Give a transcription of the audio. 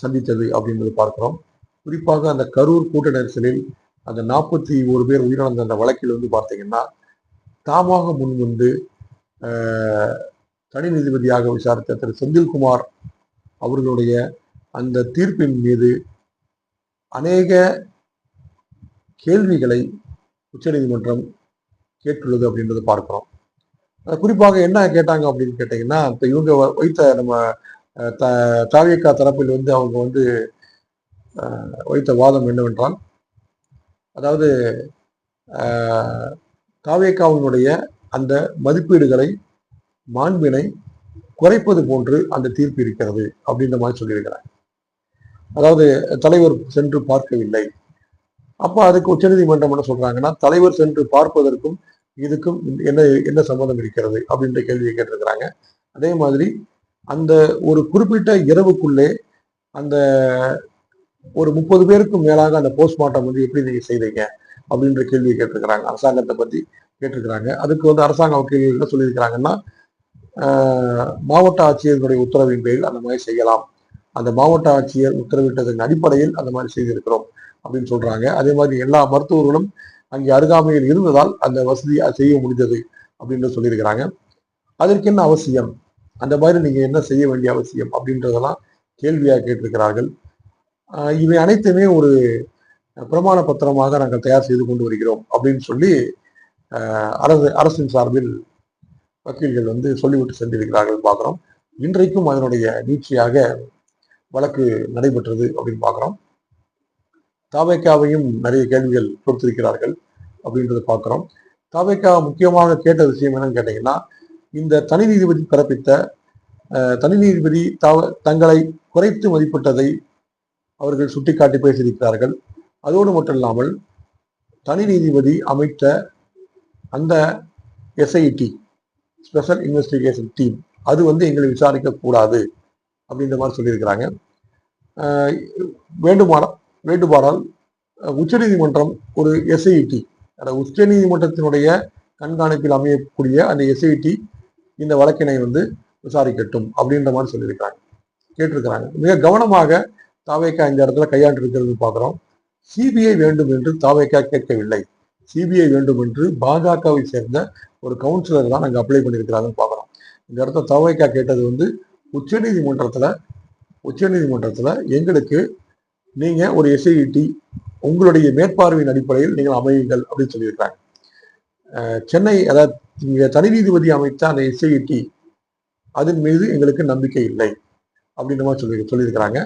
சந்தித்தது அப்படின்றது பார்க்கிறோம். குறிப்பாக அந்த கரூர் கூட்ட நெரிசலில் அந்த 41 பேர் உயிரிழந்த அந்த வழக்கில் வந்து பார்த்தீங்கன்னா, தாமாக முன்வந்து தனி நீதிபதியாக விசாரித்த திரு செந்தில்குமார் அவர்களுடைய அந்த தீர்ப்பின் மீது அநேக கேள்விகளை உச்சநீதிமன்றம் கேட்டுள்ளது அப்படின்றத பார்க்கிறோம். குறிப்பாக என்ன கேட்டாங்க அப்படின்னு கேட்டீங்கன்னா, இப்ப இவங்க வைத்த நம்ம தாவேகா தரப்பில் வந்து அவங்க வந்து வைத்த வாதம் என்னவென்றால், அதாவது தாவேகாவினுடைய அந்த மதிப்பீடுகளை மாண்பினை குறைப்பது போன்று அந்த தீர்ப்பு இருக்கிறது அப்படின்ற மாதிரி சொல்லியிருக்கிறாங்க. அதாவது தலைவர் சென்று பார்க்கவில்லை. அப்ப அதுக்கு உச்சநீதிமன்றம் என்ன சொல்றாங்கன்னா, தலைவர் சென்று பார்ப்பதற்கும் இதுக்கும் என்ன சம்பந்தம் இருக்கிறது அப்படின்ற கேள்வியை கேட்டிருக்கிறாங்க. அதே மாதிரி அந்த ஒரு குறிப்பிட்ட இரவுக்குள்ளே அந்த ஒரு 30 பேருக்கும் மேலாக அந்த போஸ்ட்மார்ட்டம் வந்து எப்படி நீங்க செய்தீங்க அப்படின்ற கேள்வியை கேட்டிருக்கிறாங்க. அரசாங்கத்தை பத்தி கேட்டிருக்கிறாங்க. அதுக்கு வந்து அரசாங்க வக்கீல்கள் என்ன சொல்லியிருக்கிறாங்கன்னா, மாவட்ட ஆட்சியர்களுடைய உத்தரவின் பேரில் அந்த மாதிரி செய்யலாம். அந்த மாவட்ட ஆட்சியர் உத்தரவிட்டதன் அடிப்படையில் அந்த மாதிரி செய்திருக்கிறோம் அப்படின்னு சொல்றாங்க. அதே மாதிரி எல்லா மருத்துவர்களும் அங்கே அருகாமையில் இருந்ததால் அந்த வசதி செய்ய முடிந்தது அப்படின்னு சொல்லியிருக்கிறாங்க. அதற்கு என்ன அவசியம், அந்த மாதிரி நீங்க என்ன செய்ய வேண்டிய அவசியம் அப்படின்றதெல்லாம் கேள்வியாக கேட்டிருக்கிறார்கள். இவை அனைத்துமே ஒரு பிரமாண பத்திரமாக நாங்கள் தயார் செய்து கொண்டு வருகிறோம் அப்படின்னு சொல்லி அரசின் சார்பில் வக்கீல்கள் வந்து சொல்லிவிட்டு சென்றிருக்கிறார்கள் பார்க்கிறோம். இன்றைக்கும் அதனுடைய நீட்சியாக வழக்கு நடைபெற்றது அப்படின்னு பார்க்கிறோம். தாவேகாவையும் நிறைய கேள்விகள் கொடுத்திருக்கிறார்கள் அப்படின்றத பார்க்கிறோம். தாவேகா முக்கியமாக கேட்ட விஷயம் என்னன்னு கேட்டீங்கன்னா, இந்த தனி நீதிபதி பிறப்பித்த தனி நீதிபதி தங்களை குறைத்து மதிப்பிட்டதை அவர்கள் சுட்டிக்காட்டி பேசியிருக்கிறார்கள். அதோடு மட்டும் இல்லாமல் தனி நீதிபதி அமைத்த அந்த எஸ்ஐடி ஸ்பெஷல் இன்வெஸ்டிகேஷன் டீம் அது வந்து எங்களை விசாரிக்க கூடாது அப்படின்ற மாதிரி சொல்லியிருக்கிறாங்க. வேண்டுமானால் உச்சநீதிமன்றம் ஒரு எஸ்ஐடி, உச்ச நீதிமன்றத்தினுடைய கண்காணிப்பில் அமையக்கூடிய அந்த எஸ்ஐடி இந்த வழக்கினை வந்து விசாரிக்கட்டும் அப்படின்ற மாதிரி சொல்லியிருக்கிறாங்க, கேட்டிருக்கிறாங்க. மிக கவனமாக தாவேகா இந்த இடத்துல கையாண்டு இருக்கிறது பார்க்கிறோம். சிபிஐ வேண்டும் என்று தாவேகா கேட்கவில்லை. சிபிஐ வேண்டும் என்று பாஜகவை சேர்ந்த ஒரு கவுன்சிலர் தான் அங்க அப்ளை பண்ணியிருக்கிறாங்கன்னு பார்க்கிறோம். இந்த இடத்துல தாவேகா கேட்டது வந்து உச்சநீதிமன்றத்துல எங்களுக்கு நீங்க ஒரு எஸ்ஐடி உங்களுடைய மேற்பார்வையின் அடிப்படையில் நீங்கள் அமையுங்கள் அப்படின்னு சொல்லியிருக்காங்க. சென்னை அதாவது தனி நீதிபதி அமைத்த அந்த எஸ்ஐடி அதன் மீது எங்களுக்கு நம்பிக்கை இல்லை அப்படின்ற மாதிரி சொல்லியிருக்கிறாங்க.